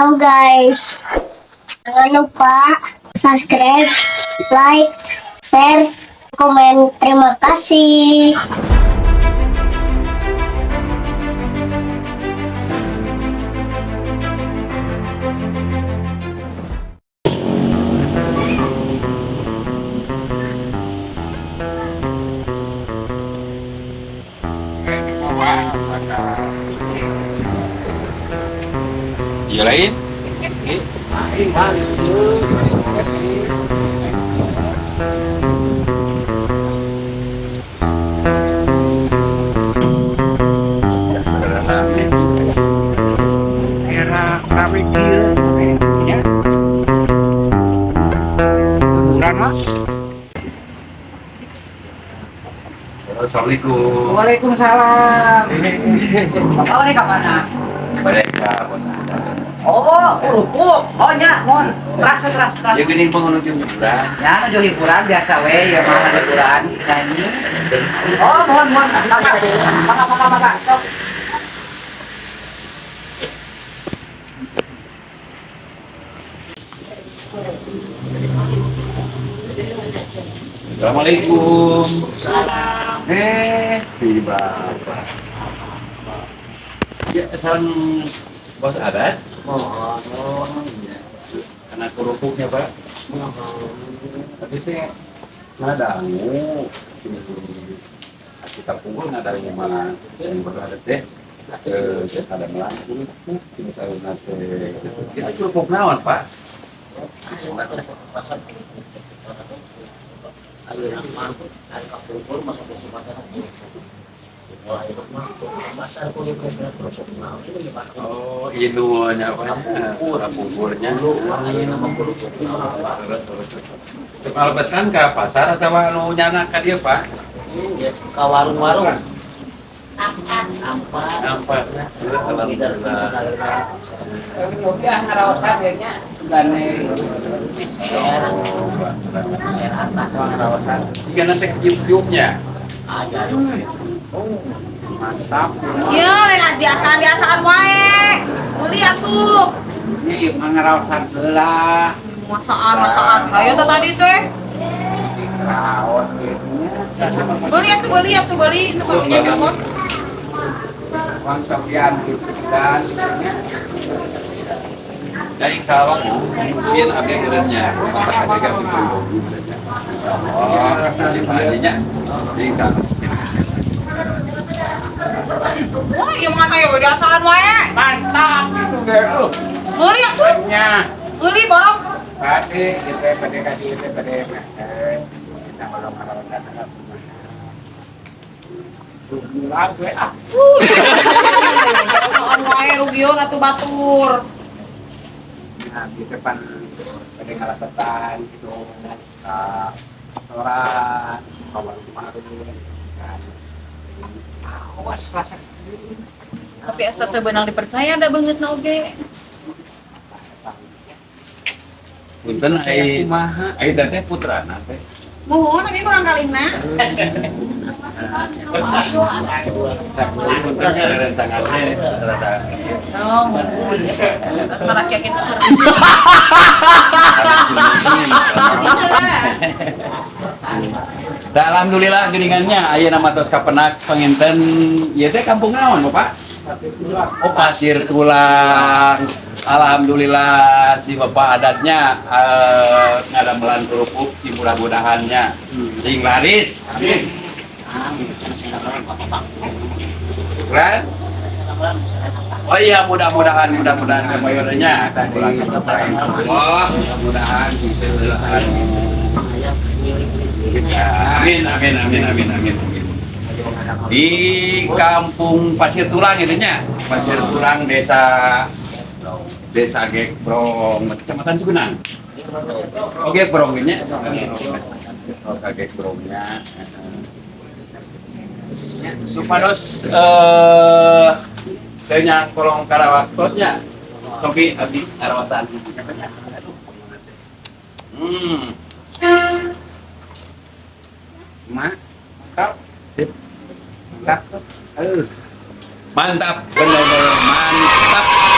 Halo guys, jangan lupa subscribe, like, share, komen. Terima kasih. Iya lain. Era barbecue ya. Liburan mas. Assalamualaikum. Waalaikumsalam. Bapak ini kemana? Balik ya bos. Oh, urupuk. Oh nya, mon. Keras. Ya gini pengunjung liburan. Ya, menuju hiburan biasa we, ya mana liburan nyanyi. Oh, mohon. Maka. Sok. Assalamualaikum. Salam. Tiba. Ya, salam bos adat. Iya. Karena kerupuknya pak. Tapi teh nada kita pukul nada yang malah yang berada teh ada melang kerupuk ini sayur nate kita kerupuk naon pak. Oh, inunya apa? Pupurnya. Sekalbetan ke pasar atau anu nyana ka dieu, Pak? Ke warung-warung Ampas. Alhamdulillah. Rupiah ngaraosan kayaknya gane share atas ngaraosan. Jika nanti kiuk-kiuknya. aja Mantap. Iya, lain biasaan wae. Meuli atuh. Ini ngaraosan heula. Masaan. Ayo teh tadi teh. Raos gitu Beli itu barunya kan bos. Bang Sofian gitu dan Daing sawang, mungkin ada kerennya. Masa ada kami dulu saja. Oh, tadinya daing sawang. Wah, ieu mah aya biasaan wae. mantap itu ge Meuli atuh. nya. Meuli borok. Pade kita pada kasih kita pada kita belum ngaraosan. Bulan gue Biasaan wae rugion atuh batur. Nah, di depan pada ngalapetan gitu restoran kawan kemarin kan awas rasa Tapi asa teu beunang dipercaya da beungeutna oge. Punten ai ai teh putrana teh. Muhun tapi kurang kalina. Puntennya ada rancangannya rada Oh, muhun. Dasar rakyat kita cerdas. Da alhamdulillah geuningannya aya nama tos kapenak panginten ieu teh kampung naon, Bapak? Oh, Pasir Tulang. Alhamdulillah si Bapak adatnya ngadamelan kerupuk si mudah-mudahannya sing laris. Kan? Oh iya, mudah-mudahan kebayarnya tadi. Oh, mudah-mudahan bisa Amin. Di kampung Pasir Tulang itunya, Pasir Tulang desa Gekbrong, kecamatan Cugenang. Oh Gekbrong ini, oh Gekbrongnya. Supados tanya kolong karawakosnya, cobi abdi arawasan. mantap sip mantap Mantap, benar-benar mantap.